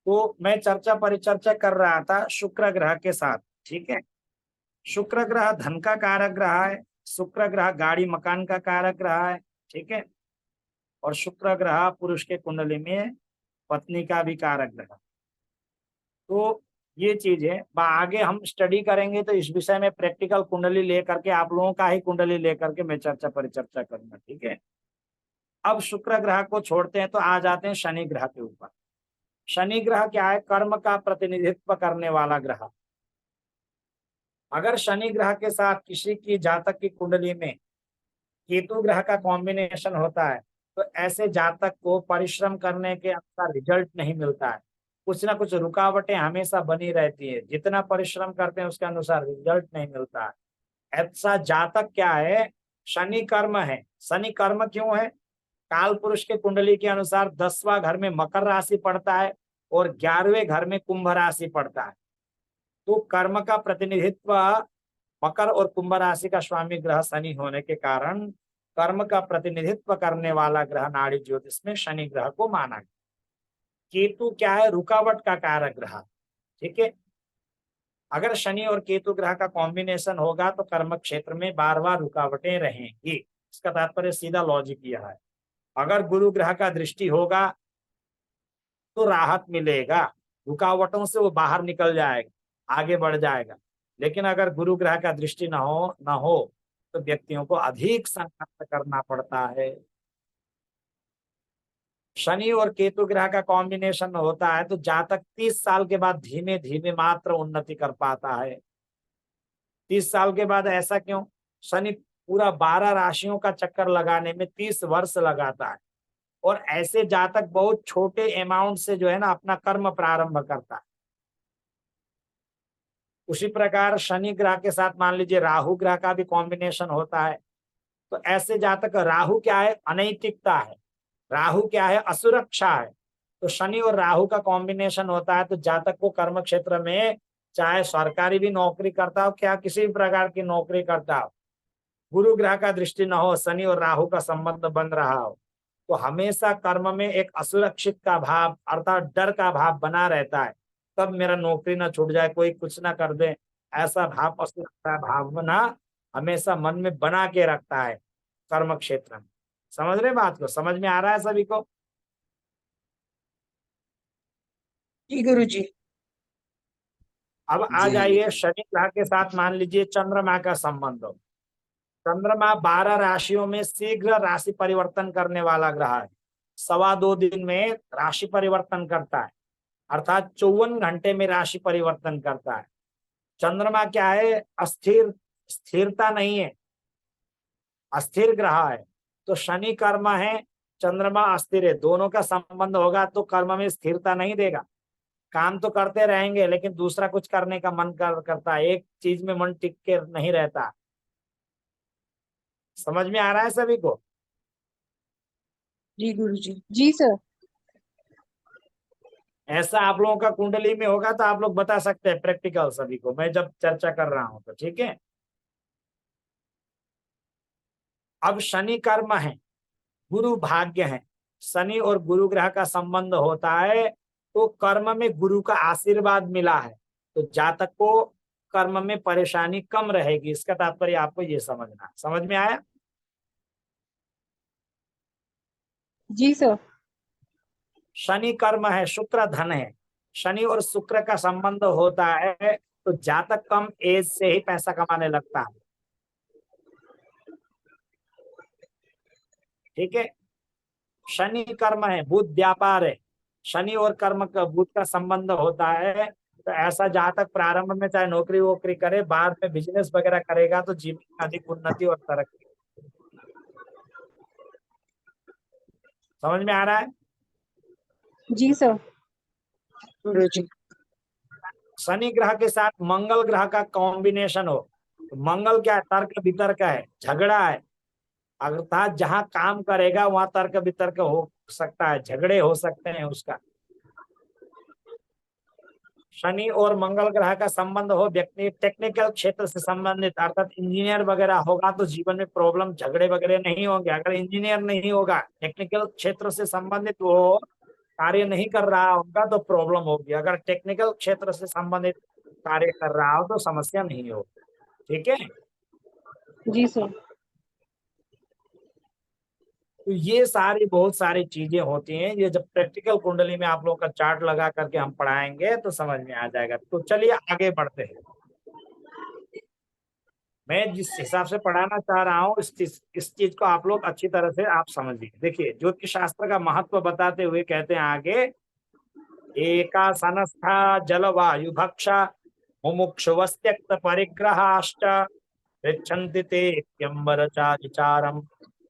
तो मैं चर्चा परिचर्चा कर रहा था शुक्र ग्रह के साथ। ठीक है, शुक्र ग्रह धन का कारक ग्रह है, शुक्र ग्रह गाड़ी मकान का कारक ग्रह है। ठीक है, और शुक्र ग्रह पुरुष के कुंडली में पत्नी का भी कारक ग्रह। तो ये चीज है, आगे हम स्टडी करेंगे तो इस विषय में प्रैक्टिकल कुंडली लेकर के, आप लोगों का ही कुंडली लेकर के मैं चर्चा परिचर्चा करूंगा। ठीक है, अब शुक्र ग्रह को छोड़ते हैं तो आ जाते हैं शनि ग्रह के ऊपर। शनि ग्रह क्या है? कर्म का प्रतिनिधित्व करने वाला ग्रह। अगर शनि ग्रह के साथ किसी की जातक की कुंडली में केतु ग्रह का कॉम्बिनेशन होता है तो ऐसे जातक को परिश्रम करने के अनुसार रिजल्ट नहीं मिलता है। कुछ ना कुछ रुकावटें हमेशा बनी रहती है, जितना परिश्रम करते हैं उसके अनुसार रिजल्ट नहीं मिलता है। ऐसा जातक क्या है? शनि कर्म है। शनि कर्म क्यों है? काल पुरुष के कुंडली के अनुसार 10वां घर में मकर राशि पड़ता है और 11वें घर में कुंभ राशि पड़ता है। तो कर्म का प्रतिनिधित्व मकर और कुंभ राशि का स्वामी ग्रह शनि होने के कारण कर्म का प्रतिनिधित्व करने वाला ग्रह नाड़ी ज्योतिष में शनि ग्रह को माना गया। केतु क्या है? रुकावट का कारक ग्रह। ठीक है, अगर शनि और केतु ग्रह का कॉम्बिनेशन होगा तो कर्म क्षेत्र में बार बार रुकावटें रहेंगी। इसका तात्पर्य सीधा लॉजिक यह है। अगर गुरु ग्रह का दृष्टि होगा तो राहत मिलेगा, रुकावटों से वो बाहर निकल जाएगा, आगे बढ़ जाएगा। लेकिन अगर गुरु ग्रह का दृष्टि न हो तो व्यक्तियों को अधिक संघर्ष करना पड़ता है। शनि और केतु ग्रह का कॉम्बिनेशन होता है तो जातक 30 साल के बाद धीमे धीमे मात्र उन्नति कर पाता है। 30 साल के बाद ऐसा क्यों? शनि पूरा 12 राशियों का चक्कर लगाने में 30 वर्ष लगाता है और ऐसे जातक बहुत छोटे अमाउंट से जो है ना अपना कर्म प्रारंभ करता है। उसी प्रकार शनि ग्रह के साथ मान लीजिए राहु ग्रह का भी कॉम्बिनेशन होता है तो ऐसे जातक, राहु क्या है? अनैतिकता है। राहु क्या है? असुरक्षा है। तो शनि और राहु का कॉम्बिनेशन होता है तो जातक को कर्म क्षेत्र में, चाहे सरकारी भी नौकरी करता हो, क्या किसी भी प्रकार की नौकरी करता हो, गुरु ग्रह का दृष्टि न हो, शनि और राहु का संबंध बन रहा हो, तो हमेशा कर्म में एक असुरक्षित का भाव अर्थात डर का भाव बना रहता है। तब मेरा नौकरी ना छूट जाए, कोई कुछ ना कर दे, ऐसा भाव, असुरक्षा भावना हमेशा मन में बना के रखता है कर्म क्षेत्र में। समझ रहे बात को? समझ में आ रहा है सभी को? जी गुरु जी। अब आ जी जाइए शनि ग्रह के साथ मान लीजिए चंद्रमा का संबंध हो। चंद्रमा 12 राशियों में शीघ्र राशि परिवर्तन करने वाला ग्रह है। 2.25 दिन में राशि परिवर्तन करता है, अर्थात 54 घंटे में राशि परिवर्तन करता है। चंद्रमा क्या है? अस्थिर, स्थिरता नहीं है, अस्थिर ग्रह है। तो शनि कर्म है, चंद्रमा अस्थिर है, दोनों का संबंध होगा तो कर्म में स्थिरता नहीं देगा। काम तो करते रहेंगे लेकिन दूसरा कुछ करने का मन करता है, एक चीज में मन टिक के नहीं रहता। समझ में आ रहा है सभी को? जी गुरु जी। जी सर। ऐसा आप लोगों का कुंडली में होगा तो आप लोग बता सकते हैं प्रैक्टिकल सभी को, मैं जब चर्चा कर रहा हूं तो। ठीक है, अब शनि कर्म है, गुरु भाग्य है। शनि और गुरु ग्रह का संबंध होता है तो कर्म में गुरु का आशीर्वाद मिला है तो जातक को कर्म में परेशानी कम रहेगी। इसका तात्पर्य आपको ये समझना। समझ में आया? जी सर। शनि कर्म है, शुक्र धन है। शनि और शुक्र का संबंध होता है तो जातक कम एज से ही पैसा कमाने लगता है। ठीक है, शनि कर्म है, बुध व्यापार है। शनि और कर्म का, बुध का संबंध होता है तो ऐसा जातक प्रारंभ में चाहे नौकरी वोकरी करे, बाद में बिजनेस वगैरह करेगा तो जीवन में अधिक उन्नति और तरक्की। समझ में आ रहा है? जी सर। गुरु जी। शनि ग्रह के साथ मंगल ग्रह का कॉम्बिनेशन हो तो मंगल क्या है? तर्क वितर्क है, झगड़ा है। अर्थात जहां काम करेगा वहां तर्क वितर्क हो सकता है, झगड़े हो सकते हैं उसका। शनि और मंगल ग्रह का संबंध हो, व्यक्ति टेक्निकल क्षेत्र से संबंधित अर्थात इंजीनियर वगैरह होगा तो जीवन में प्रॉब्लम, झगड़े वगैरह नहीं होंगे। अगर इंजीनियर नहीं होगा, टेक्निकल क्षेत्र से संबंधित हो कार्य नहीं कर रहा होगा तो प्रॉब्लम होगी, अगर टेक्निकल क्षेत्र से संबंधित कार्य कर रहा हो तो समस्या नहीं होगी। ठीक है, जी सर। तो ये सारी बहुत सारी चीजें होती हैं, ये जब प्रैक्टिकल कुंडली में आप लोगों का चार्ट लगा करके हम पढ़ाएंगे तो समझ में आ जाएगा। तो चलिए आगे बढ़ते हैं। मैं जिस हिसाब से पढ़ाना चाह रहा हूँ इस चीज को आप लोग अच्छी तरह से आप समझिए। देखिए, ज्योतिष शास्त्र का महत्व बताते हुए कहते हैं आगे, एकासनस्था जलवायु भक्षा मुमुक्षुवस्त्यक्त परिग्रहाश्च पृच्छन्ति ते विचारम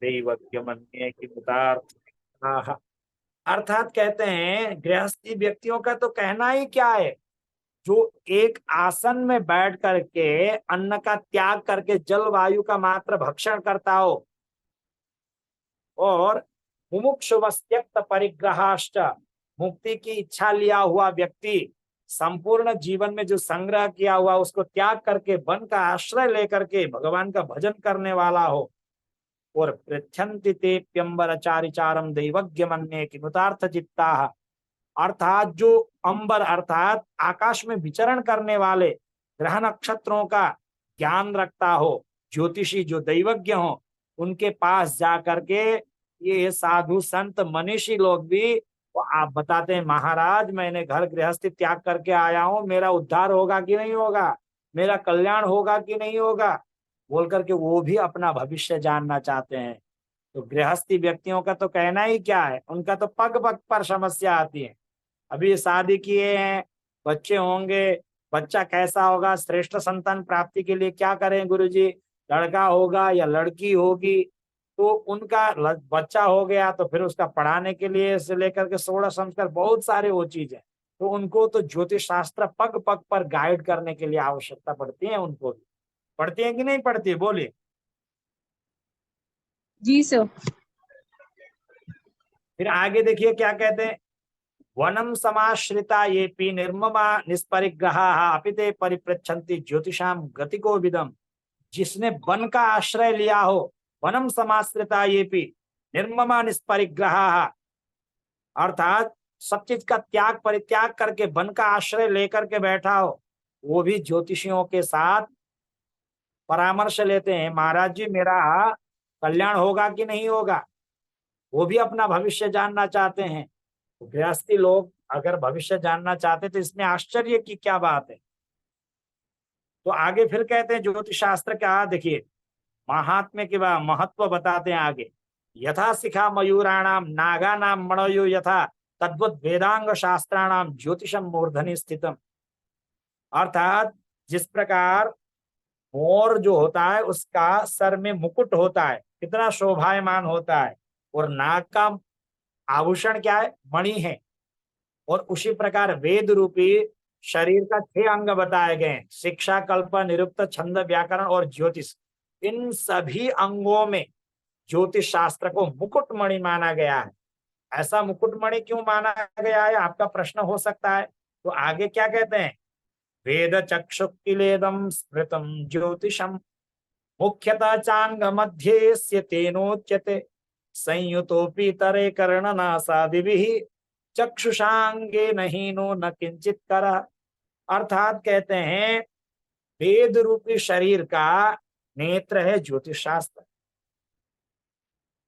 दैवज्ञ मन्ये किमुतार्थ। अर्थात कहते हैं गृहस्थी व्यक्तियों का तो कहना ही क्या है, जो एक आसन में बैठ करके अन्न का त्याग करके जलवायु का मात्र भक्षण करता हो, और मुमुक्षुवस्त्यक्त परिग्रहाश्च, मुक्ति की इच्छा लिया हुआ व्यक्ति संपूर्ण जीवन में जो संग्रह किया हुआ उसको त्याग करके वन का आश्रय लेकर के भगवान का भजन करने वाला हो, और पृथ्यन्ति ते प्यंबरचारिचारम दैवज्ञ मन्ये किमुतार्थ चित्ता। अर्थात जो अंबर अर्थात आकाश में विचरण करने वाले ग्रह नक्षत्रों का ज्ञान रखता हो, ज्योतिषी जो दैवज्ञ हो, उनके पास जा करके ये साधु संत मनीषी लोग भी वो आप बताते हैं, महाराज मैंने घर गृहस्थी त्याग करके आया हूं, मेरा उद्धार होगा कि नहीं होगा, मेरा कल्याण होगा कि नहीं होगा, बोल करके वो भी अपना भविष्य जानना चाहते हैं। तो गृहस्थी व्यक्तियों का तो कहना ही क्या है, उनका तो पग पग पर समस्या आती है। अभी शादी किए हैं, बच्चे होंगे, बच्चा कैसा होगा, श्रेष्ठ संतान प्राप्ति के लिए क्या करें गुरुजी, लड़का होगा या लड़की होगी, तो उनका बच्चा हो गया तो फिर उसका पढ़ाने के लिए से लेकर के 16 संस्कार बहुत सारे वो चीज है, तो उनको तो ज्योतिष शास्त्र पग पग पर गाइड करने के लिए आवश्यकता पड़ती है, उनको भी पड़ती है कि नहीं पड़ती है, बोलिए। जी सर। फिर आगे देखिए क्या कहते हैं, वनम समाश्रिता येपि निर्ममा निष्परिग्रहा अपिते परिपृच्छन्ति ज्योतिषाम गतिको विदम। जिसने वन का आश्रय लिया हो, वनम समाश्रिता येपि निर्ममा निष्परिग्रहा, अर्थात सब चीज का त्याग परित्याग करके वन का आश्रय लेकर के बैठा हो, वो भी ज्योतिषियों के साथ परामर्श लेते हैं, महाराज जी मेरा कल्याण होगा कि नहीं होगा, वो भी अपना भविष्य जानना चाहते हैं। तो गृहस्थी लोग अगर भविष्य जानना चाहते तो इसमें आश्चर्य की क्या बात है। तो आगे फिर कहते हैं ज्योतिष शास्त्र का, देखिए महात्म्य के महत्व बताते हैं आगे, यथा शिखा मयूराणाम नागानाम मणयो यथा तद्वत वेदांग शास्त्राणाम ज्योतिषम मूर्धनि स्थितम। अर्थात जिस प्रकार मोर जो होता है उसका सर में मुकुट होता है, कितना शोभायमान होता है, और नाग का आभूषण क्या है, मणि है, और उसी प्रकार वेद रूपी शरीर का 6 अंग बताए गए हैं, शिक्षा कल्प निरुक्त छंद व्याकरण और ज्योतिष। इन सभी अंगों में ज्योतिष शास्त्र को मुकुटमणि माना गया है। ऐसा मुकुटमणि क्यों माना गया है, आपका प्रश्न हो सकता है। तो आगे क्या कहते हैं, वेद चक्षुकिलेदम स्मृतम ज्योतिषम मुख्यतः चांग मध्य तेनोच्यते संयुतोपि तरे कर्ण नासादिभिः चक्षुषांगे नहीनो न किंचित करा। अर्थात कहते हैं वेद रूपी शरीर का नेत्र है ज्योतिष शास्त्र,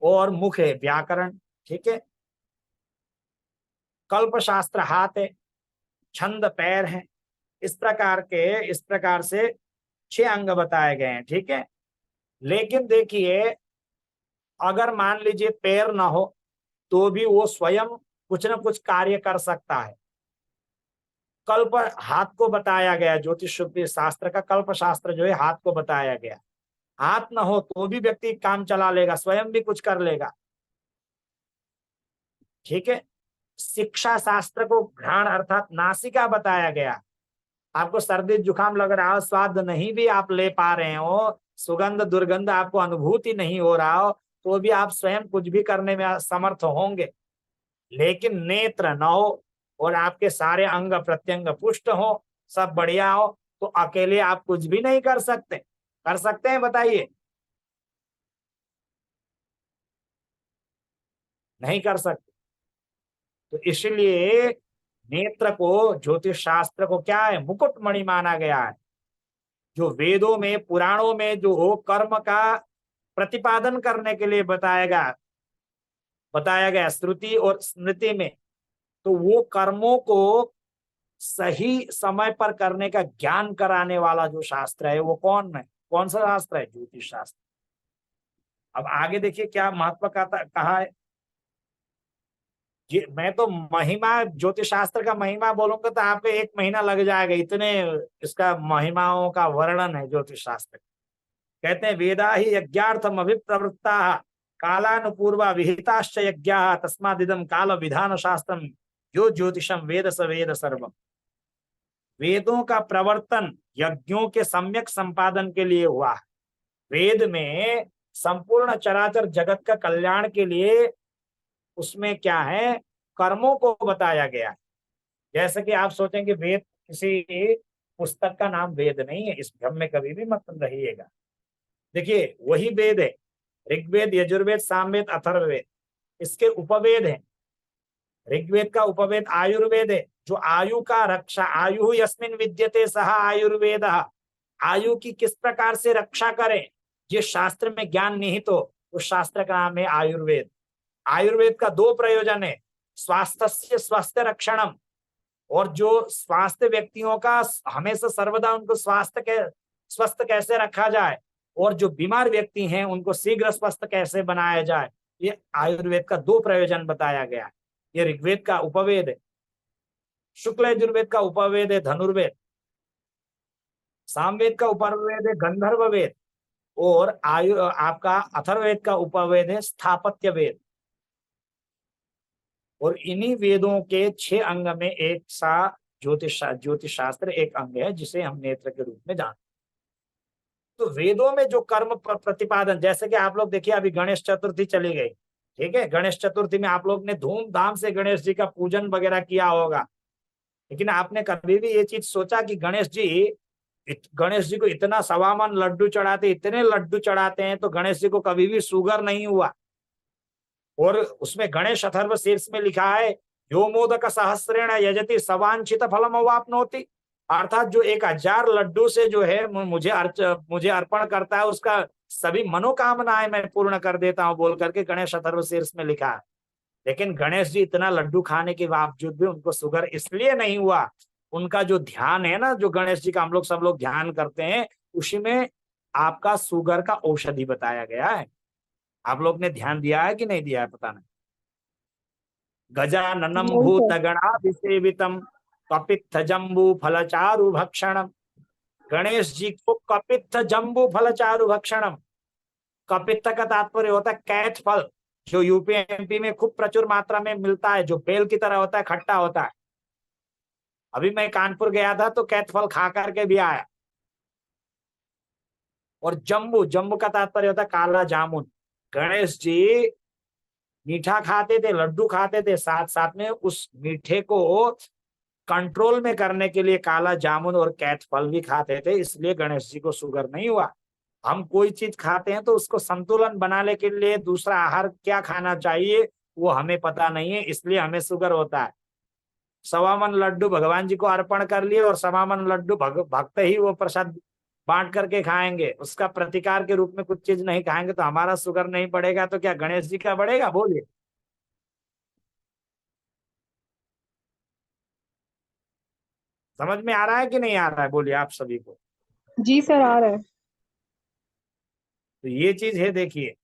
और मुख है व्याकरण, ठीक है, कल्प शास्त्र हाथ है, छंद पैर है, इस प्रकार से 6 अंग बताए गए हैं, ठीक है। लेकिन देखिए अगर मान लीजिए पैर ना हो तो भी वो स्वयं कुछ ना कुछ कार्य कर सकता है। कल्प हाथ को बताया गया, ज्योतिष शास्त्र का कल्प शास्त्र जो है हाथ को बताया गया, हाथ ना हो तो भी व्यक्ति काम चला लेगा, स्वयं भी कुछ कर लेगा, ठीक है। शिक्षा शास्त्र को घ्राण अर्थात नासिका बताया गया, आपको सर्दी जुकाम लग रहा हो, स्वाद नहीं भी आप ले पा रहे हो, सुगंध दुर्गंध आपको अनुभूति नहीं हो रहा हो, तो भी आप स्वयं कुछ भी करने में समर्थ होंगे। लेकिन नेत्र न हो और आपके सारे अंग प्रत्यंग पुष्ट हो, सब बढ़िया हो, तो अकेले आप कुछ भी नहीं कर सकते। कर सकते हैं बताइए, नहीं कर सकते। तो इसलिए नेत्र को ज्योतिष शास्त्र को क्या है, मुकुटमणि माना गया है। जो वेदों में पुराणों में जो कर्म का प्रतिपादन करने के लिए बताया गया श्रुति और स्मृति में, तो वो कर्मों को सही समय पर करने का ज्ञान कराने वाला जो शास्त्र है वो कौन सा शास्त्र है, ज्योतिष शास्त्र। अब आगे देखिए क्या महत्व कहा है। मैं तो महिमा ज्योतिष शास्त्र का महिमा बोलूंगा तो आपको 1 महीना लग जाएगा, इतने इसका महिमाओं का वर्णन है ज्योतिष शास्त्र। कहते हैं वेदा ही यज्ञार्थम अभिप्रवृत्ता कालानुपूर्वा विहिताश्च यज्ञा तस्मादिदम काल विधान शास्त्रम जो ज्योतिषम वेद स वेद सर्वम। वेदों का प्रवर्तन यज्ञों के सम्यक संपादन के लिए हुआ है। वेद में संपूर्ण चराचर जगत का कल्याण के लिए उसमें क्या है, कर्मों को बताया गया है। जैसे कि आप सोचेंगे वेद किसी पुस्तक का नाम वेद नहीं है, इस भ्रम में कभी भी मत रहिएगा। देखिए वही वेद है, ऋग्वेद यजुर्वेद सामवेद अथर्ववेद, इसके उपवेद हैं। ऋग्वेद का उपवेद आयुर्वेद है, जो आयु का रक्षा, आयु यस्मिन विद्यते सह आयुर्वेद, आयु की किस प्रकार से रक्षा करें जिस शास्त्र में ज्ञान निहित हो, उस शास्त्र का नाम है आयुर्वेद। आयुर्वेद का 2 प्रयोजन है, स्वास्थ्य स्वास्थ्य रक्षणम, और जो स्वास्थ्य व्यक्तियों का हमेशा सर्वदा उनको स्वस्थ कैसे रखा जाए, और जो बीमार व्यक्ति हैं उनको शीघ्र स्वस्थ कैसे बनाया जाए, ये आयुर्वेद का 2 प्रयोजन बताया गया है। ये ऋग्वेद का उपवेद है। शुक्ल यजुर्वेद का उपवेद है धनुर्वेद, सामवेद का उपवेद है गंधर्व वेद, और आपका अथर्ववेद का उपवेद है स्थापत्य वेद। और इन्हीं वेदों के 6 अंग में एक सा ज्योतिष शास्त्र एक अंग है जिसे हम नेत्र के रूप में जानते हैं। तो वेदों में जो कर्म प्रतिपादन, जैसे कि आप लोग देखिए अभी गणेश चतुर्थी चली गई, ठीक है, गणेश चतुर्थी में आप लोग ने धूमधाम से गणेश जी का पूजन वगैरह किया होगा, लेकिन आपने कभी भी ये चीज सोचा कि गणेश जी को इतना 1.25 मन लड्डू चढ़ाते, इतने लड्डू चढ़ाते हैं, तो गणेश जी को कभी भी शुगर नहीं हुआ। और उसमें गणेश अथर्व शीर्ष में लिखा है यो मोदक सहस्रेण यजति सवांछित फलम अवाप्नोति, अर्थात जो 1000 लड्डू से जो है मुझे अर्पण करता है उसका सभी मनोकामनाएं मैं पूर्ण कर देता हूं, बोल करके गणेश अथर्व शीर्ष में लिखा है। लेकिन गणेश जी इतना लड्डू खाने के बावजूद भी उनको शुगर इसलिए नहीं हुआ, उनका जो ध्यान है ना, जो गणेश जी का हम लोग सब लोग ध्यान करते हैं, उसी में आपका शुगर का औषधि बताया गया है। आप लोग ने ध्यान दिया है कि नहीं दिया है पता नहीं। गजाननम नहीं भूत सर। गणाभिसेवितम कपित्थ जम्बू फलचारु भक्षणम। गणेश जी को कपित्थ जम्बू फलचारु भक्षणम, कपित्थ का तात्पर्य होता है कैथ फल, जो यूपी एमपी में खूब प्रचुर मात्रा में मिलता है, जो बेल की तरह होता है, खट्टा होता है। अभी मैं कानपुर गया था तो कैथ फल खा करके भी आया। और जम्बू, जम्बू का तात्पर्य होता है काला जामुन। गणेश जी मीठा खाते थे, लड्डू खाते थे, साथ साथ में उस मीठे को कंट्रोल में करने के लिए काला जामुन और कैथ फल भी खाते थे, इसलिए गणेश जी को शुगर नहीं हुआ। हम कोई चीज खाते हैं तो उसको संतुलन बनाने के लिए दूसरा आहार क्या खाना चाहिए वो हमें पता नहीं है, इसलिए हमें शुगर होता है। 1.25 मन लड्डू भगवान जी को अर्पण कर लिए और 1.25 मन लड्डू भक्त ही वो प्रसाद बांट करके खाएंगे, उसका प्रतिकार के रूप में कुछ चीज नहीं खाएंगे तो हमारा शुगर नहीं बढ़ेगा, तो क्या गणेश जी का बढ़ेगा, बोलिए। समझ में आ रहा है कि नहीं आ रहा है, बोलिए आप सभी को। जी सर, आ रहा है। तो ये चीज है देखिए।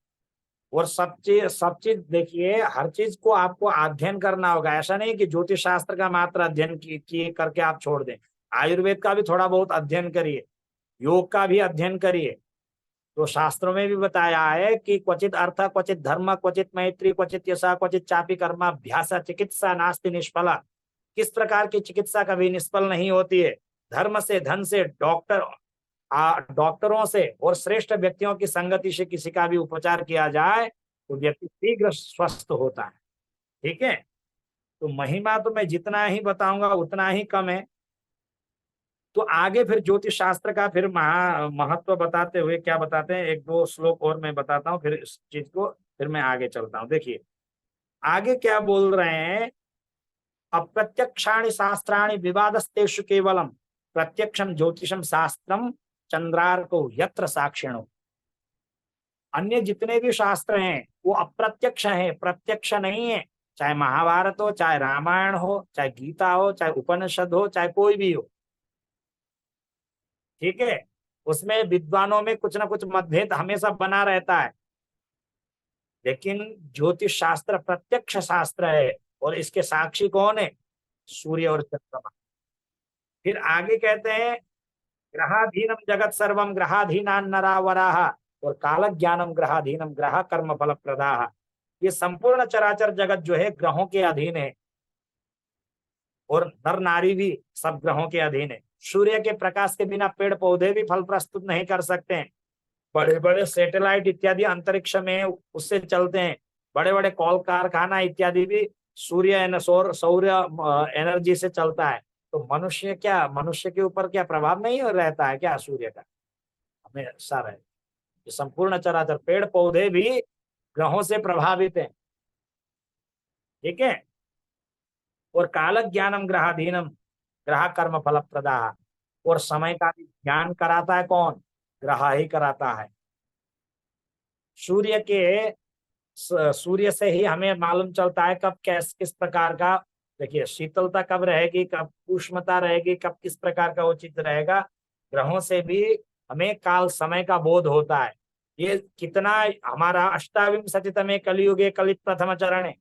और सब चीज देखिए, हर चीज को आपको अध्ययन करना होगा। ऐसा नहीं कि ज्योतिष शास्त्र का मात्र अध्ययन किए करके आप छोड़ दें, आयुर्वेद का भी थोड़ा बहुत अध्ययन करिए, योग का भी अध्ययन करिए। तो शास्त्रों में भी बताया है कि क्वचित अर्थ क्वचित धर्म क्वचित मैत्री क्वचित यशा क्वचित चापी कर्माभ्यास चिकित्सा नास्ति निष्फला। किस प्रकार की चिकित्सा कभी निष्फल नहीं होती है। धर्म से, धन से, डॉक्टरों से और श्रेष्ठ व्यक्तियों की संगति से किसी का भी उपचार किया जाए तो व्यक्ति शीघ्र स्वस्थ होता है। ठीक है, तो महिमा तो मैं जितना ही बताऊंगा उतना ही कम है। तो आगे फिर ज्योतिष शास्त्र का फिर महत्व बताते हुए क्या बताते हैं, 1-2 श्लोक और मैं बताता हूँ, फिर इस चीज को फिर मैं आगे चलता हूँ। देखिए आगे क्या बोल रहे हैं अप्रत्यक्षाणि शास्त्राणि विवादस्तेषु केवलम प्रत्यक्षम ज्योतिषम शास्त्रम चंद्रार्को यत्र साक्षिणो। अन्य जितने भी शास्त्र हैं वो अप्रत्यक्ष हैं, प्रत्यक्ष नहीं है। चाहे महाभारत हो, चाहे रामायण हो, चाहे गीता हो, चाहे उपनिषद हो, चाहे कोई भी हो, ठीक है। उसमें विद्वानों में कुछ ना कुछ मतभेद हमेशा बना रहता है, लेकिन ज्योतिष शास्त्र प्रत्यक्ष शास्त्र है। और इसके साक्षी कौन है? सूर्य और चंद्रमा। फिर आगे कहते हैं ग्रहाधीनम जगत सर्वम ग्रहाधीनान नरा वराह और काल ज्ञानम ग्रहाधीनम ग्रह कर्म फल प्रदाह। ये संपूर्ण चराचर जगत जो है ग्रहों के अधीन है, और नर नारी भी सब ग्रहों के अधीन है। सूर्य के प्रकाश के बिना पेड़ पौधे भी फल प्रस्तुत नहीं कर सकते हैं। बड़े बड़े सैटेलाइट इत्यादि अंतरिक्ष में उससे चलते हैं। बड़े बड़े कॉल कारखाना इत्यादि भी सौर एनर्जी से चलता है। तो मनुष्य के ऊपर क्या प्रभाव नहीं रहता है क्या सूर्य का? हमेशा रहे। ये संपूर्ण चराचर पेड़ पौधे भी ग्रहों से प्रभावित हैं, ठीक है। और काल ज्ञानम ग्रहाधीनम ग्रह कर्म फल प्रदाह। और समय का भी ज्ञान कराता है कौन? ग्रह ही कराता है। सूर्य से ही हमें मालूम चलता है कब किस प्रकार का, देखिए शीतलता कब रहेगी, कब उष्णता रहेगी, कब किस प्रकार का वो चित्र रहेगा। ग्रहों से भी हमें काल समय का बोध होता है। ये कितना हमारा अष्टाविंशतितमे कलियुगे कलित प्रथम चरण है।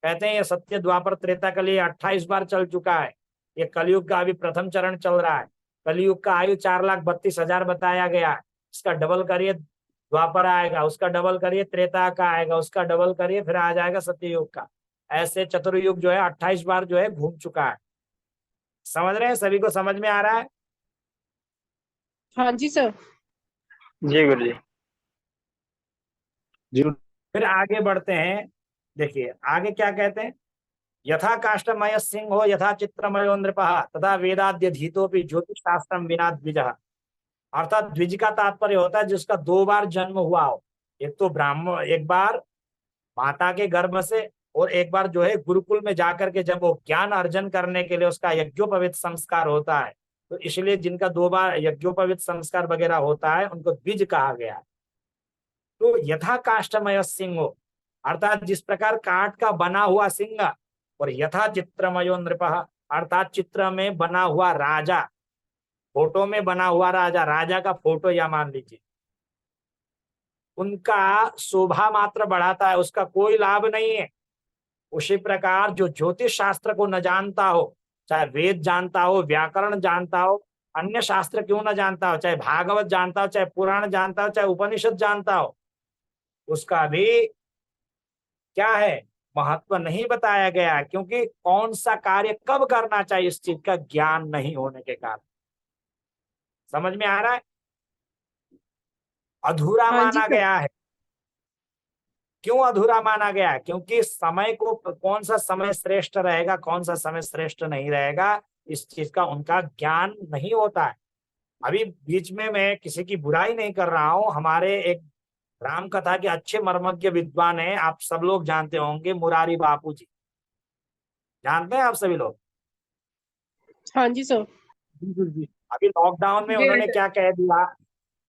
कहते हैं ये सत्य द्वापर त्रेता कली 28 बार चल चुका है। ये कलयुग का अभी प्रथम चरण चल रहा है। कलयुग का आयु 4,32,000 बताया गया है। इसका डबल करिए, द्वापर आएगा, उसका डबल करिए त्रेता का आएगा, उसका डबल करिए फिर आ जाएगा सत्ययुग का। ऐसे चतुर्युग जो है 28 बार जो है घूम चुका है। समझ रहे हैं? सभी को समझ में आ रहा है? हाँ जी सर। जी गुरु जी। जी फिर आगे बढ़ते हैं। देखिए आगे क्या कहते हैं, यथा काष्ठमय सिंह हो यथा चित्रमयो नृपः तथा वेदाद्यधीतोपि ज्योतिष शास्त्रम विना द्विजः। अर्थात द्विज का तात्पर्य होता है जिसका 2 बार जन्म हुआ हो। एक तो ब्राह्मण, एक बार माता के गर्भ से, और एक बार जो है गुरुकुल में जाकर के जब वो ज्ञान अर्जन करने के लिए उसका यज्ञोपवीत संस्कार होता है। तो इसलिए जिनका 2 बार यज्ञोपवीत संस्कार वगैरह होता है उनको द्विज कहा गया है। तो यथा काष्ठमय सिंह हो, अर्थात जिस प्रकार काठ का बना हुआ सिंह, और यथा चित्रमयो नृपः अर्थात चित्र में बना हुआ राजा, फोटो में बना हुआ राजा, राजा का फोटो या मान लीजिए, उनका शोभा मात्र बढ़ाता है, उसका कोई लाभ नहीं है। उसी प्रकार जो ज्योतिष शास्त्र को न जानता हो, चाहे वेद जानता हो, व्याकरण जानता हो, अन्य शास्त्र क्यों न जानता हो, चाहे भागवत जानता हो, चाहे पुराण जानता हो, चाहे उपनिषद जानता हो, उसका भी क्या है, महत्व नहीं बताया गया है। क्योंकि कौन सा कार्य कब करना चाहिए इस चीज का ज्ञान नहीं होने के कारण। समझ में आ रहा है? अधूरा हाँ जी माना सर। गया है। क्यों अधूरा माना गया है? क्योंकि समय को, कौन सा समय श्रेष्ठ रहेगा, कौन सा समय श्रेष्ठ नहीं रहेगा, इस चीज का उनका ज्ञान नहीं होता है। अभी बीच में मैं किसी की बुराई नहीं कर रहा हूं। हमारे एक राम कथा के अच्छे मर्मज्ञ विद्वान हैं, आप सब लोग जानते होंगे, मुरारी बापू जी। जानते हैं आप सभी लोग? हाँ जी सर। बिल्कुल जी। अभी लॉकडाउन में जी उन्होंने सर। क्या कह दिया,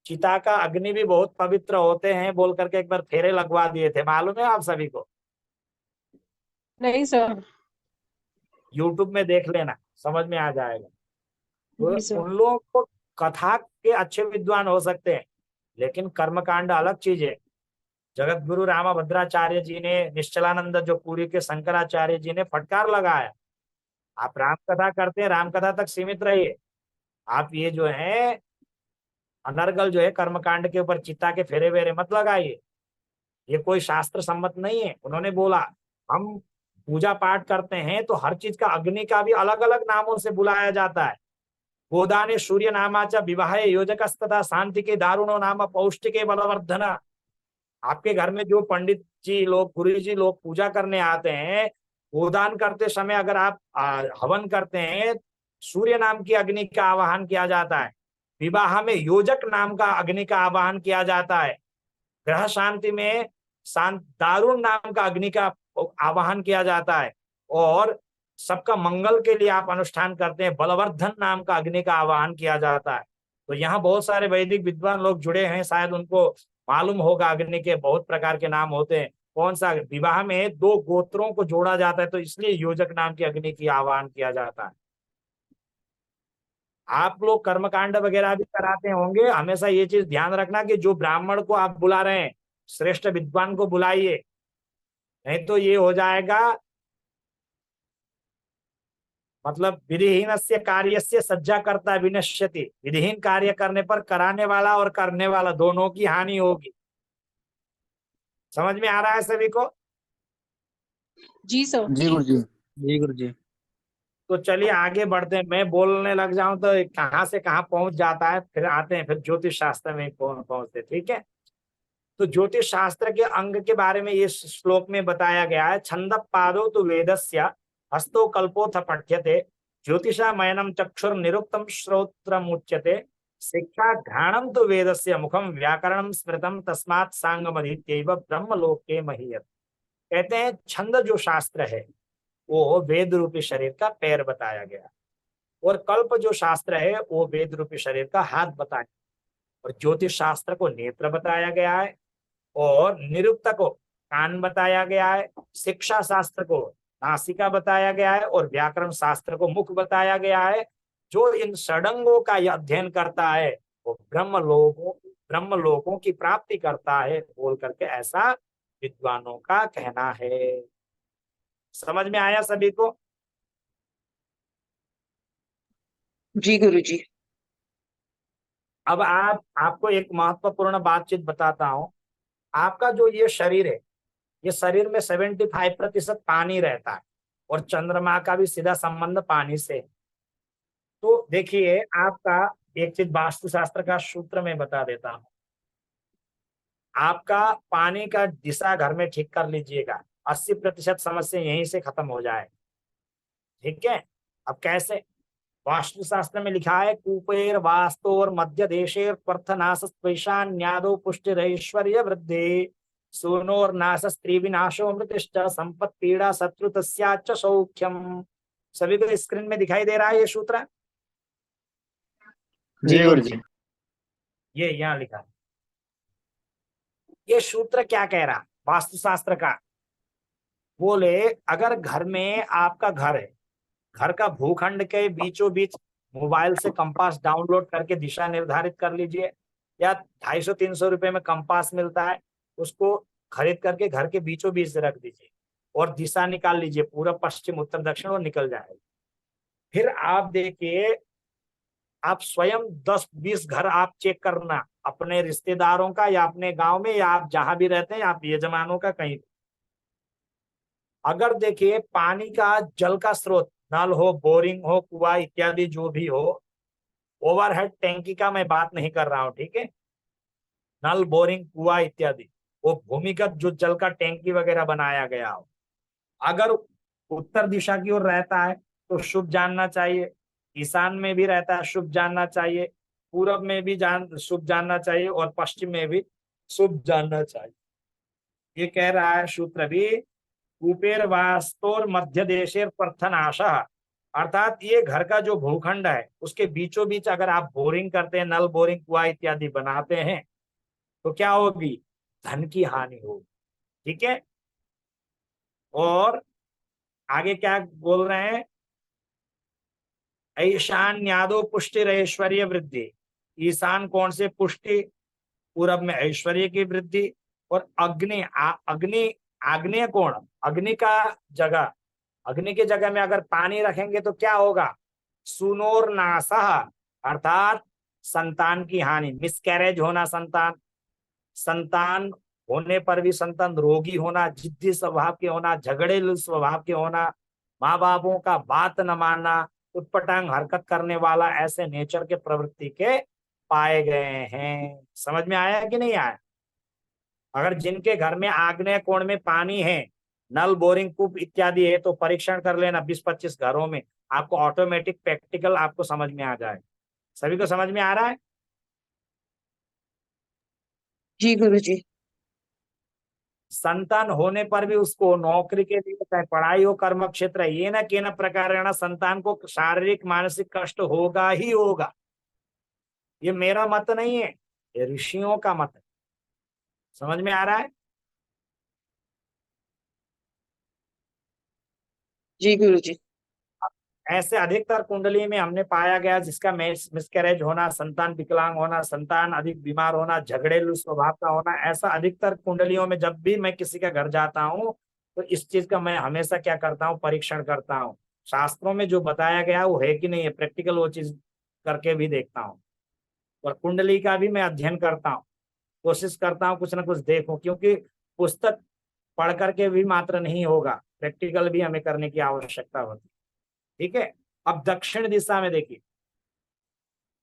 चिता का अग्नि भी बहुत पवित्र होते हैं बोल करके एक बार फेरे लगवा दिए थे। मालूम है आप सभी को? नहीं सर। यूट्यूब में देख लेना, समझ में आ जाएगा। तो जी सर। उन लोगों को कथा के अच्छे विद्वान हो सकते हैं, लेकिन कर्मकांड अलग चीज है। जगत गुरु रामभद्राचार्य जी ने, निश्चलानंद जो पुरी के शंकराचार्य जी ने फटकार लगाया, आप राम कथा करते हैं, राम कथा तक सीमित रहिए। आप ये जो है अनर्गल जो है कर्मकांड के ऊपर चित्ता के फेरे वेरे मत लगाइए। ये कोई शास्त्र सम्मत नहीं है। उन्होंने बोला हम पूजा पाठ करते हैं तो हर चीज का, अग्नि का भी अलग अलग नामों से बुलाया जाता है। गोदाने सूर्य नामाचा विवाह योजकस्तथा शांति के दारुणो नाम पौष्टिके बलवर्धना। आपके घर में जो पंडित जी लोग, गुरु जी लोग पूजा करने आते हैं, गोदान करते समय अगर आप हवन करते हैं, सूर्य नाम की अग्नि का आवाहन किया जाता है। विवाह में योजक नाम का अग्नि का आवाहन किया जाता है। ग्रह शांति में शांत दारुण नाम का अग्नि का आवाहन किया जाता है। और सबका मंगल के लिए आप अनुष्ठान करते हैं, बलवर्धन नाम का अग्नि का आवाहन किया जाता है। तो यहाँ बहुत सारे वैदिक विद्वान लोग जुड़े हैं, शायद उनको मालूम होगा अग्नि के बहुत प्रकार के नाम होते हैं। कौन सा विवाह में दो गोत्रों को जोड़ा जाता है, तो इसलिए योजक नाम की अग्नि की आह्वान किया जाता है। आप लोग कर्मकांड वगैरह भी कराते होंगे, हमेशा ये चीज ध्यान रखना कि जो ब्राह्मण को आप बुला रहे हैं, श्रेष्ठ विद्वान को बुलाइए, नहीं तो ये हो जाएगा, मतलब विधिहीन से कार्य से सज्जा करता विनश्यति। विधिहीन कार्य करने पर कराने वाला और करने वाला दोनों की हानि होगी। समझ में आ रहा है सभी को? जी सर। जी गुरुजी। जी गुरुजी। तो चलिए आगे बढ़ते हैं। मैं बोलने लग जाऊं तो कहाँ से कहाँ पहुंच जाता है, फिर आते हैं, फिर ज्योतिष शास्त्र में पहुंचते, ठीक है। तो ज्योतिष शास्त्र के अंग के बारे में ये श्लोक में बताया गया है। छंद पादो तो वेदस्य हस्तो कल्पोथ पठ्यते ज्योतिषामयनम चक्षुर निरुक्तम श्रोत्रमुच्यते शिक्षा घ्राणम तो वेदस्य मुखम व्याकरणम स्मृतम तस्मात् सांगमधीत्यैव ब्रह्मलोके महीयत। कहते हैं छंद जो शास्त्र है वो वेद रूपी शरीर का पैर बताया गया, और कल्प जो शास्त्र है वो वेद रूपी शरीर का हाथ बताया, और ज्योतिष शास्त्र को नेत्र बताया गया है, और निरुक्त को कान बताया गया है, शिक्षा शास्त्र को नासिका बताया गया है, और व्याकरण शास्त्र को मुख बताया गया है। जो इन षडंगों का अध्ययन करता है वो ब्रह्मलोकों की प्राप्ति करता है, बोल करके ऐसा विद्वानों का कहना है। समझ में आया सभी को? जी गुरुजी। अब आपको एक महत्वपूर्ण बातचीत बताता हूं। आपका जो ये शरीर है, ये शरीर में 75% पानी रहता है, और चंद्रमा का भी सीधा संबंध पानी से है। तो देखिए आपका एक चीज वास्तुशास्त्र का सूत्र में बता देता हूं। आपका पानी का दिशा घर में ठीक कर लीजिएगा, 80% समस्या यहीं से खत्म हो जाए, ठीक है। अब कैसे? वास्तुशास्त्र में लिखा है कूपेर वास्तोर मध्य देशेर पर्थनाश ईशान्यादो पुष्टिरैश्वर्य वृद्धि सूनोर नाश स्त्री विनाशो मृतिश्च संपत् पीड़ा शत्रु तस्याच सौख्यम। सभी को स्क्रीन में दिखाई दे रहा है ये सूत्र? जी गुरुजी। ये यहाँ लिखा है। ये सूत्र क्या कह रहा वास्तुशास्त्र का? बोले अगर घर में आपका घर है, घर का भूखंड के बीचों बीच मोबाइल से कंपास डाउनलोड करके दिशा निर्धारित कर लीजिए, या 250-300 रुपए में कंपास मिलता है, उसको खरीद करके घर के बीचों बीच रख दीजिए और दिशा निकाल लीजिए, पूर्व पश्चिम उत्तर दक्षिण, और निकल जाएगी। फिर आप देखिए, आप स्वयं 10-20 घर आप चेक करना, अपने रिश्तेदारों का या अपने गांव में, या आप जहां भी रहते हैं, आप यजमानों का कहीं। अगर देखिए पानी का जल का स्रोत नल हो, बोरिंग हो, कुआं इत्यादि जो भी हो, ओवरहेड टैंकी का मैं बात नहीं कर रहा हूं, ठीक है। नल, बोरिंग, कुआं इत्यादि, वो भूमिगत जो जल का टैंकी वगैरह बनाया गया हो, अगर उत्तर दिशा की ओर रहता है तो शुभ जानना चाहिए, ईशान में भी रहता है शुभ जानना चाहिए, पूरब में भी शुभ जानना चाहिए, और पश्चिम में भी शुभ जानना चाहिए। ये कह रहा है सूत्र भी कूपेर वास्तोर मध्य देशेर पर्थनाशः, अर्थात ये घर का जो भूखंड है उसके बीचों बीच अगर आप बोरिंग करते हैं, नल, बोरिंग, कुआं इत्यादि बनाते हैं, तो क्या होगी? धन की हानि होगी, ठीक है। और आगे क्या बोल रहे हैं? ईशान्यादो पुष्टि ऐश्वर्य वृद्धि। ईशान कौन से? पुष्टि, पूरब में ऐश्वर्य की वृद्धि, और अग्नि अग्नि आग्नेय कोण, अग्नि का जगह, अग्नि की जगह में अगर पानी रखेंगे तो क्या होगा? सुनोर नासह, अर्थात संतान की हानि, मिसकैरेज होना, संतान संतान होने पर भी संतान रोगी होना, जिद्दी स्वभाव के होना, झगड़ेलू स्वभाव के होना, माँ बापों का बात न मानना, उटपटांग हरकत करने वाला, ऐसे नेचर के प्रवृत्ति के पाए गए हैं। समझ में आया कि नहीं आया? अगर जिनके घर में आग्नेय कोण में पानी है, नल, बोरिंग, कूप इत्यादि है, तो परीक्षण कर लेना 20-25 घरों में, आपको ऑटोमेटिक प्रैक्टिकल आपको समझ में आ जाए। सभी को समझ में आ रहा है? तो, जी गुरुजी। संतान होने पर भी उसको नौकरी के लिए चाहे पढ़ाई हो कर्म क्षेत्र ये न के न प्रकारेण संतान को शारीरिक मानसिक कष्ट होगा ही होगा। ये मेरा मत नहीं है, ये ऋषियों का मत है। समझ में आ रहा है? जी गुरुजी। ऐसे अधिकतर कुंडली में हमने पाया गया जिसका मिसकैरेज होना, संतान विकलांग होना, संतान अधिक बीमार होना, झगड़ेलू स्वभाव का होना, ऐसा अधिकतर कुंडलियों में जब भी मैं किसी का घर जाता हूँ तो इस चीज का मैं हमेशा क्या करता हूँ, परीक्षण करता हूँ। शास्त्रों में जो बताया गया वो है कि नहीं है, प्रैक्टिकल वो चीज करके भी देखता हूँ। और कुंडली का भी मैं अध्ययन करता हूँ, कोशिश करता हूँ कुछ ना कुछ देखूं, क्योंकि पुस्तक पढ़ करके भी मात्र नहीं होगा, प्रैक्टिकल भी हमें करने की आवश्यकता होती है। ठीक है। अब दक्षिण दिशा में देखिए,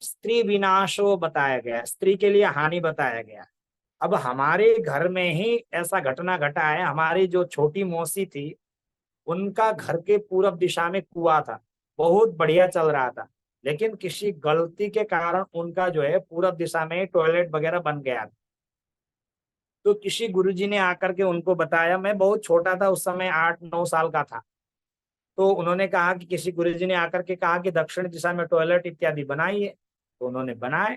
स्त्री विनाशो बताया गया, स्त्री के लिए हानि बताया गया। अब हमारे घर में ही ऐसा घटना घटा है। हमारी जो छोटी मौसी थी उनका घर के पूरब दिशा में कुआं था, बहुत बढ़िया चल रहा था, लेकिन किसी गलती के कारण उनका जो है पूरब दिशा में टॉयलेट वगैरह बन गया था। तो किसी गुरुजी ने आकर के उनको बताया, मैं बहुत छोटा था उस समय, 8-9 साल का था। तो उन्होंने कहा कि किसी गुरुजी ने आकर के कहा कि दक्षिण दिशा में टॉयलेट इत्यादि बनाइए, तो उन्होंने बनाए।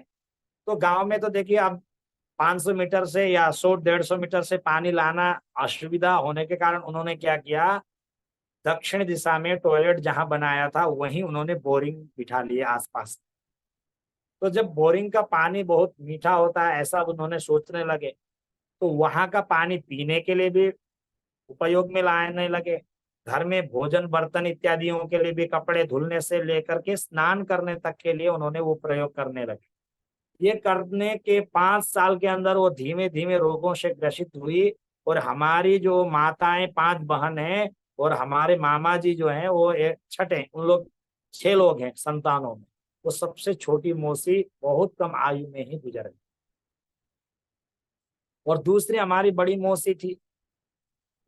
तो गांव में तो देखिए अब 500 मीटर से या 100-150 मीटर से पानी लाना असुविधा होने के कारण उन्होंने क्या किया, दक्षिण दिशा में टॉयलेट जहां बनाया था वहीं उन्होंने बोरिंग बिठा लिए आसपास। तो जब बोरिंग का पानी बहुत मीठा होता है ऐसा उन्होंने सोचने लगे, तो वहां का पानी पीने के लिए भी उपयोग में लाने लगे। घर में भोजन बर्तन इत्यादियों के लिए भी, कपड़े धुलने से लेकर के स्नान करने तक के लिए उन्होंने वो प्रयोग करने लगे। ये करने के 5 साल के अंदर वो धीमे धीमे रोगों से ग्रसित हुई। और हमारी जो माताएं 5 बहन हैं और हमारे मामा जी जो हैं वो एक छठे, उन लोग 6 लोग हैं संतानों में। वो सबसे छोटी मौसी बहुत कम आयु में ही गुजर गई। और दूसरी हमारी बड़ी मौसी थी,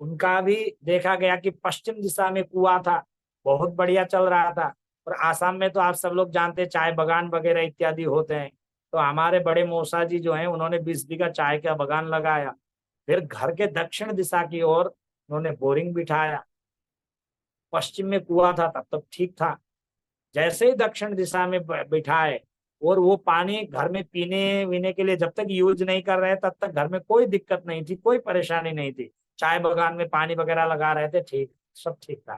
उनका भी देखा गया कि पश्चिम दिशा में कुआं था, बहुत बढ़िया चल रहा था। और आसाम में तो आप सब लोग जानते हैं चाय बगान वगैरह इत्यादि होते हैं। तो हमारे बड़े मौसा जी जो हैं उन्होंने 20 बीघा चाय का बगान लगाया। फिर घर के दक्षिण दिशा की ओर उन्होंने बोरिंग बिठाया। पश्चिम में कुआं था तब तक ठीक था, जैसे ही दक्षिण दिशा में बिठाए और वो पानी घर में पीने वीने के लिए जब तक यूज नहीं कर रहे तब तक घर में कोई दिक्कत नहीं थी, कोई परेशानी नहीं थी। चाय बगान में पानी वगैरह लगा रहे थे, ठीक, सब ठीक था।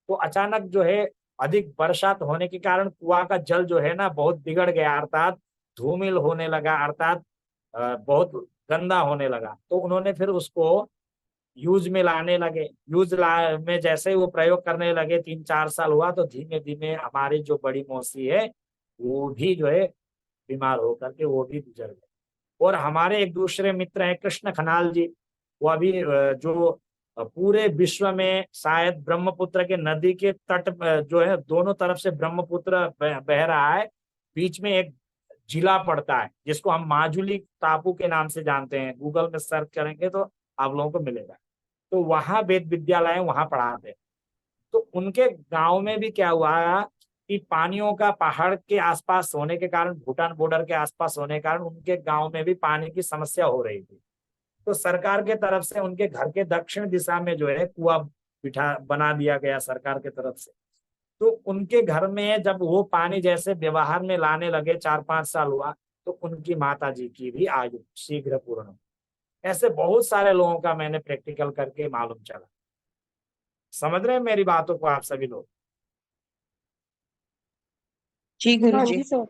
तो अचानक जो है अधिक बरसात होने के कारण कुआं का जल जो है ना बहुत बिगड़ गया, अर्थात धूमिल होने लगा, अर्थात बहुत गंदा होने लगा। तो उन्होंने फिर उसको यूज में लाने लगे। में जैसे ही वो प्रयोग करने लगे, 3-4 साल हुआ तो धीमे धीमे हमारी जो बड़ी मौसी है वो भी जो है बीमार होकर के वो भी गुजर गए। और हमारे एक दूसरे मित्र हैं कृष्ण खनाल जी, वो अभी जो पूरे विश्व में शायद ब्रह्मपुत्र के नदी के तट जो है दोनों तरफ से ब्रह्मपुत्र बह रहा है, बीच में एक जिला पड़ता है जिसको हम माजुली टापू के नाम से जानते हैं। गूगल में सर्च करेंगे तो आप लोगों को मिलेगा। तो वहां वेद विद्यालय वहां पढ़ाते। तो उनके गांव में भी क्या हुआ कि पानियों का पहाड़ के आसपास होने के कारण, भूटान बॉर्डर के आसपास होने के कारण उनके गांव में भी पानी की समस्या हो रही थी। तो सरकार के तरफ से उनके घर के दक्षिण दिशा में जो है कुआं बिठा बना दिया गया सरकार के तरफ से। तो उनके घर में जब वो पानी जैसे व्यवहार में लाने लगे, 4-5 साल हुआ, तो उनकी माता जी की भी आयु शीघ्र पूर्ण हुई। ऐसे बहुत सारे लोगों का मैंने प्रैक्टिकल करके मालूम चला। समझ रहे हैं मेरी बातों को आप सभी लोग? जी हाँ गुरुजी। जी सर।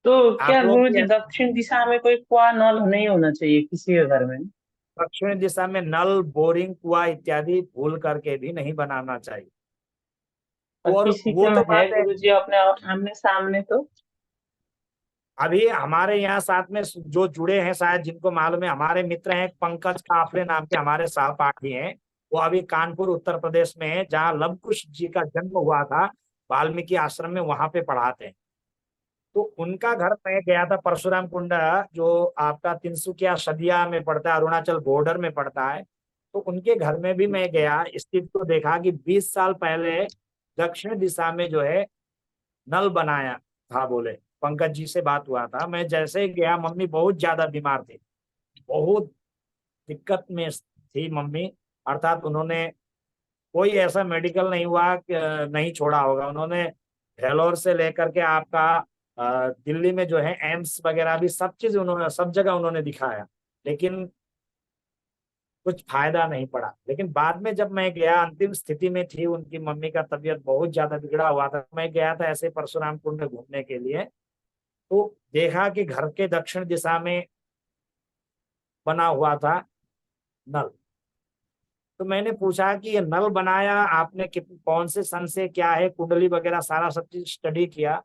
तो क्या आप लोग गुरुजी भी दक्षिण दिशा में कोई कुआं नल नहीं होना चाहिए किसी के घर में? दक्षिण दिशा में नल, बोरिंग, कुआं इत्यादि भूल करके भी नहीं बनाना चाहिए। और और किसी वो के तो में है बात है, गुरुजी अपने आमने सामने तो? अभी हमारे यहाँ साथ में जो जुड़े हैं शायद जिनको मालूम है, हमारे मित्र हैं पंकज काफले नाम के हमारे सहपाठी हैं। वो अभी कानपुर उत्तर प्रदेश में है जहाँ लव कुश जी का जन्म हुआ था, वाल्मीकि आश्रम में, वहां पे पढ़ाते हैं। तो उनका घर मैं गया था, परशुराम कुंडा, जो आपका तिनसुकिया सदिया में पड़ता है, अरुणाचल बॉर्डर में पड़ता है। तो उनके घर में भी मैं गया, स्थिति को देखा कि 20 साल पहले दक्षिण दिशा में जो है नल बनाया था। बोले पंकज जी से बात हुआ था, मैं जैसे ही गया मम्मी बहुत ज्यादा बीमार थी, बहुत दिक्कत में थी मम्मी, अर्थात उन्होंने कोई ऐसा मेडिकल नहीं हुआ कि नहीं छोड़ा होगा। उन्होंने वेलोर से लेकर के आपका दिल्ली में जो है एम्स वगैरह भी सब चीज उन्होंने, सब जगह उन्होंने दिखाया, लेकिन कुछ फायदा नहीं पड़ा। लेकिन बाद में जब मैं गया, अंतिम स्थिति में थी उनकी मम्मी का, तबीयत बहुत ज्यादा बिगड़ा हुआ था, मैं गया था ऐसे परशुराम कुंड घूमने के लिए, तो देखा कि घर के दक्षिण दिशा में बना हुआ था नल। तो मैंने पूछा कि ये नल बनाया आपने कौन से सन से, क्या है, कुंडली वगैरह सारा सब चीज स्टडी किया,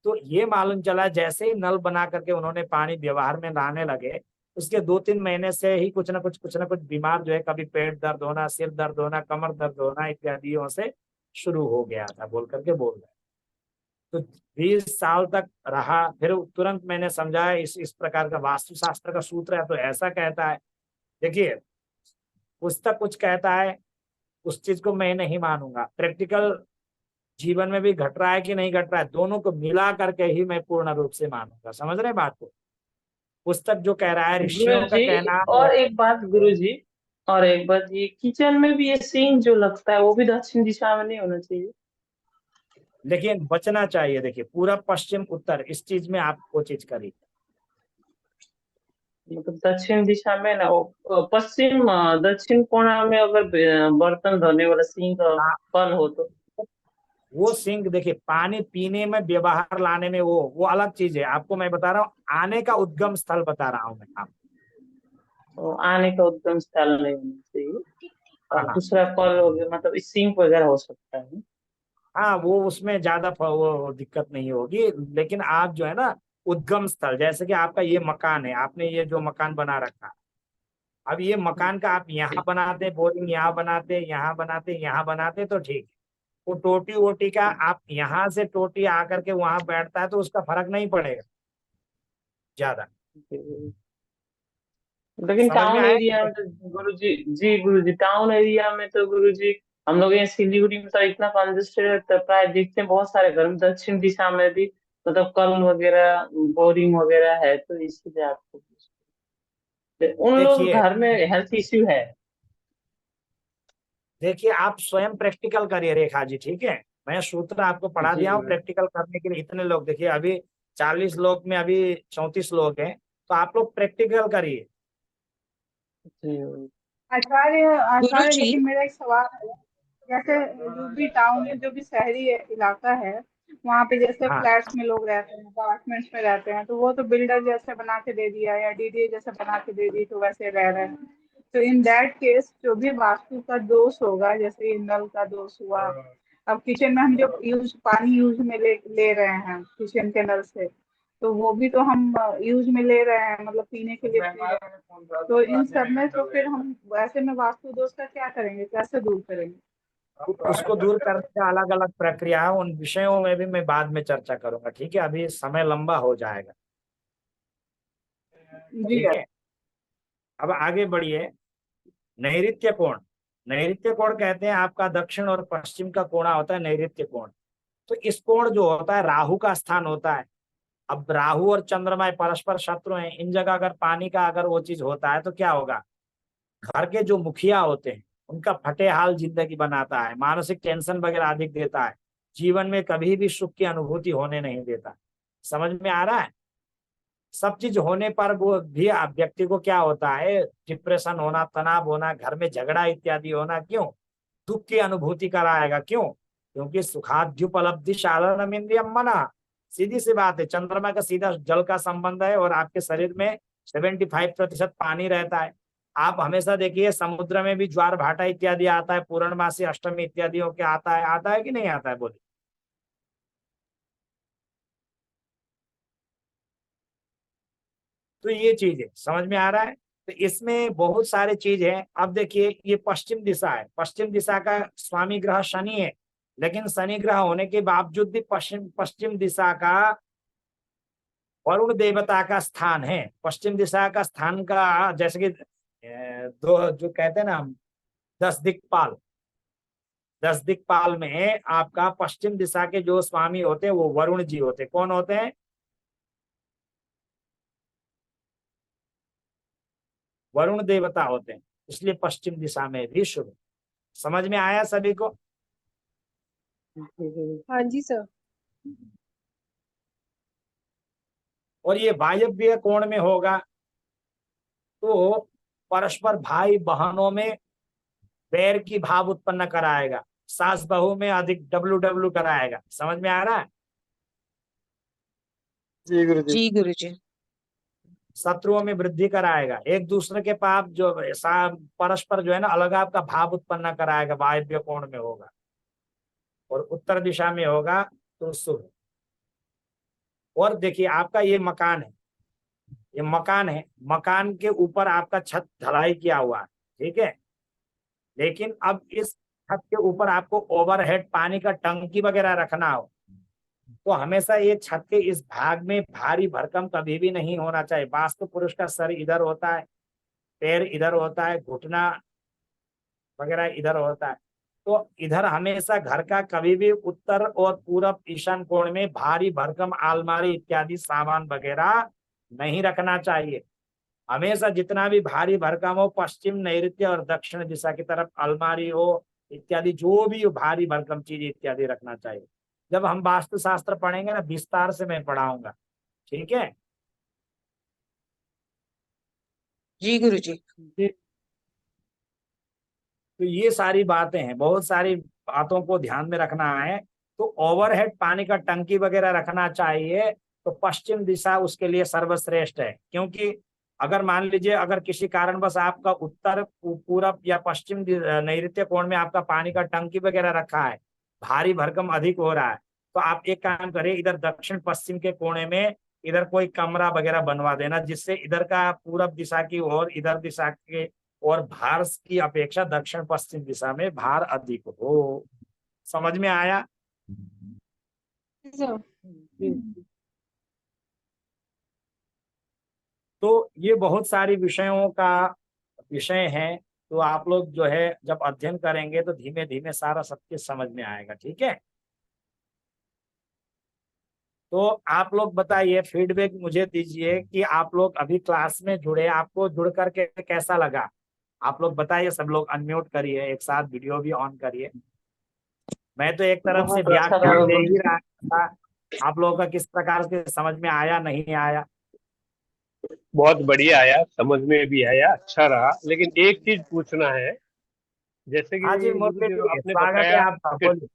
तो ये मालूम चला जैसे ही नल बना करके उन्होंने पानी व्यवहार में लाने लगे, उसके 2-3 महीने से ही कुछ ना कुछ बीमार जो है, कभी पेट दर्द होना, सिर दर्द होना, कमर दर्द होना इत्यादियों से शुरू हो गया था, बोल करके बोल रहे। तो 20 साल तक रहा, फिर तुरंत मैंने समझा इस प्रकार का वास्तुशास्त्र का सूत्र है तो ऐसा कहता है। देखिए, पुस्तक कुछ कहता है, उस चीज को मैं नहीं मानूंगा। प्रैक्टिकल जीवन में भी घट रहा है कि नहीं घट रहा है, दोनों को मिला करके ही मैं पूर्ण रूप से मानूंगा। समझ रहे बात को? पुस्तक जो कह रहा है, गुरु ऋषियों का जी, कहना, और एक बात गुरु जी, और एक बात, ये किचन में भी ये सिंक जो लगता है वो भी दक्षिण दिशा में नहीं होना चाहिए? लेकिन बचना चाहिए। देखिए, पूरब पश्चिम उत्तर, इस चीज में आप वो चीज करिए। मतलब दक्षिण दिशा में ना, पश्चिम दक्षिण कोना में अगर बर्तन धोने वाला सिंक हाँ, कल हो तो? वो सिंक देखिए, पानी पीने में, व्यवहार लाने में, वो अलग चीज है। आपको मैं बता रहा हूँ, आने का उद्गम स्थल बता रहा हूँ मैं आपको। तो आने का उद्गम स्थल नहीं होना चाहिए। हाँ और हाँ दूसरा कल हो गया, मतलब सिंक वगैरह हो सकता है। हाँ, वो उसमें ज्यादा वो दिक्कत नहीं होगी। लेकिन आप जो है ना, उद्गम स्थल, जैसे कि आपका ये मकान है, आपने ये जो मकान बना रखा, अब ये मकान का आप यहाँ बनाते, बोरिंग यहाँ बनाते, यहाँ बनाते, यहाँ बनाते तो ठीक है। वो टोटी वोटी का आप यहाँ से टोटी आकर के वहां बैठता है तो उसका फर्क नहीं पड़ेगा ज्यादा। लेकिन समझ में टाउन आया एरिया कि में तो गुरु जी, जी गुरु जी, टाउन एरिया में तो गुरु जी, हम लोग यहाँ सिलीगुड़ी में तो इतना कंजेस्टेड रहता है, प्राय देखते हैं बहुत सारे घर में दक्षिण दिशा में भी मतलब कल वगैरह बोरिंग वगैरह है, तो इसलिए आपको तो उन लोग देखिए, घर में हेल्थ इश्यू है। देखिए आप स्वयं प्रैक्टिकल करिए रेखा जी, ठीक है? मैं सूत्र आपको पढ़ा जी दिया हूँ प्रैक्टिकल करने के लिए। इतने लोग, देखिए अभी 40 लोग में अभी 34 लोग हैं, तो आप लोग प्रैक्टिकल करिए। जी आचार्य गुरु आचार्य जी, लेकिन मेरा एक सवाल है। जैसे जो भी टाउन में जो भी शहरी इलाका है, वहाँ पे जैसे हाँ फ्लैट्स में लोग रहते हैं, अपार्टमेंट्स में रहते हैं, तो वो तो बिल्डर जैसे बना के दे दिया या डीडीए जैसे बना के दे दी तो वैसे रह रहे हैं। तो इन दैट केस जो भी वास्तु का दोष होगा, जैसे ये नल का दोष हुआ, अब किचन में हम जो पानी यूज में ले रहे हैं किचन के नल से, तो वो भी तो हम यूज में ले रहे हैं, मतलब पीने के लिए पी रहे हैं। तो इन सब में तो फिर हम ऐसे में वास्तु दोष का क्या करेंगे, कैसे दूर करेंगे? उसको दूर करने का अलग अलग प्रक्रिया है, उन विषयों में भी मैं बाद में चर्चा करूंगा, ठीक है? अभी समय लंबा हो जाएगा, जी। ठीक है? अब आगे बढ़िए। नैऋत्य कोण, नैऋत्य कोण कहते हैं आपका दक्षिण और पश्चिम का कोणा होता है नैऋत्य कोण। तो इस कोण जो होता है, राहु का स्थान होता है। अब राहु और चंद्रमा परस्पर शत्रु हैं, इन जगह अगर पानी का अगर वो चीज होता है तो क्या होगा? घर के जो मुखिया होते हैं उनका फटे हाल जिंदगी बनाता है, मानसिक टेंशन वगैरह अधिक देता है, जीवन में कभी भी सुख की अनुभूति होने नहीं देता। समझ में आ रहा है? सब चीज होने पर वो भी व्यक्ति को क्या होता है? डिप्रेशन होना, तनाव होना, घर में झगड़ा इत्यादि होना। क्यों? दुख की अनुभूति कराएगा। क्यों? क्योंकि सुखाद्युपलब्धि साधनम इंद्रियम मना। सीधी सी बात है, चंद्रमा का सीधा जल का संबंध है और आपके शरीर में 75% पानी रहता है। आप हमेशा देखिए, समुद्र में भी ज्वार भाटा इत्यादि आता है, पूर्णमासी अष्टमी इत्यादियों के आता है कि नहीं आता है? बोलिए। तो ये चीज है, समझ में आ रहा है? तो इसमें बहुत सारे चीज है। अब देखिए, ये पश्चिम दिशा है, पश्चिम दिशा का स्वामी ग्रह शनि है, लेकिन शनि ग्रह होने के बावजूद भी पश्चिम पश्चिम दिशा का वरुण देवता का स्थान है। पश्चिम दिशा का स्थान का, जैसे कि दो जो कहते हैं ना हम, 10 दिक्पाल, 10 दिक्पाल में आपका पश्चिम दिशा के जो स्वामी होते हैं वो वरुण जी होते हैं। कौन होते हैं? वरुण देवता होते हैं। इसलिए पश्चिम दिशा में भी शुभ। समझ में आया सभी को? हाँ जी सर। और ये वायव्य कोण में होगा तो परस्पर भाई बहनों में बैर की भाव उत्पन्न कराएगा, सास बहू में अधिक डब्ल्यू डब्ल्यू कराएगा। समझ में आ रहा है? जी गुरु जी। जी गुरु जी। शत्रुओं में वृद्धि कराएगा, एक दूसरे के पाप जो परस्पर जो है ना अलगाव का भाव उत्पन्न कराएगा, वायव्य कोण में होगा। और उत्तर दिशा में होगा तो शुभ। और देखिए आपका ये मकान है, ये मकान है, मकान के ऊपर आपका छत ढलाई किया हुआ है, ठीक है। लेकिन अब इस छत के ऊपर आपको ओवरहेड पानी का टंकी वगैरह रखना हो तो हमेशा ये छत के इस भाग में भारी भरकम कभी भी नहीं होना चाहिए। वास्तु पुरुष का सर इधर होता है, पैर इधर होता है, घुटना वगैरह इधर होता है। तो इधर हमेशा घर का कभी भी उत्तर और पूरब ईशान कोण में भारी भरकम अलमारी इत्यादि सामान वगैरह नहीं रखना चाहिए। हमेशा जितना भी भारी भरकम हो पश्चिम, नैऋत्य और दक्षिण दिशा की तरफ अलमारी हो इत्यादि, जो भी भारी भरकम चीज इत्यादि रखना चाहिए। जब हम वास्तु शास्त्र पढ़ेंगे ना विस्तार से मैं पढ़ाऊंगा, ठीक है। जी गुरु जी। तो ये सारी बातें हैं, बहुत सारी बातों को ध्यान में रखना है। तो ओवरहेड पानी का टंकी वगैरह रखना चाहिए, तो पश्चिम दिशा उसके लिए सर्वश्रेष्ठ है। क्योंकि अगर मान लीजिए अगर किसी कारणवश आपका उत्तर, पूरब या पश्चिम नैऋत्य कोण में आपका पानी का टंकी वगैरह रखा है, भारी भरकम अधिक हो रहा है, तो आप एक काम करें, इधर दक्षिण पश्चिम के कोने में इधर कोई कमरा वगैरह बनवा देना, जिससे इधर का पूरब दिशा की और इधर दिशा के और भार की अपेक्षा दक्षिण पश्चिम दिशा में भार अधिक हो। समझ में आया? सर तो ये बहुत सारी विषयों का विषय है। तो आप लोग जो है जब अध्ययन करेंगे तो धीमे धीमे सारा सब कुछ समझ में आएगा, ठीक है। तो आप लोग बताइए, फीडबैक मुझे दीजिए कि आप लोग अभी क्लास में जुड़े, आपको जुड़ करके कैसा लगा? आप लोग बताइए, सब लोग अनम्यूट करिए, एक साथ वीडियो भी ऑन करिए। मैं तो एक तरफ से बहुत अच्छा व्याख्यान लगा दे गुरु ही रहा था, आप लोगों का किस प्रकार से समझ में आया नहीं आया? बहुत बढ़िया आया, समझ में भी आया, अच्छा रहा। लेकिन एक चीज पूछना है, जैसे हाँ जी कि मुरली गुरुजी जी, आपने स्वागत है बताया आपका, कि बोलिए।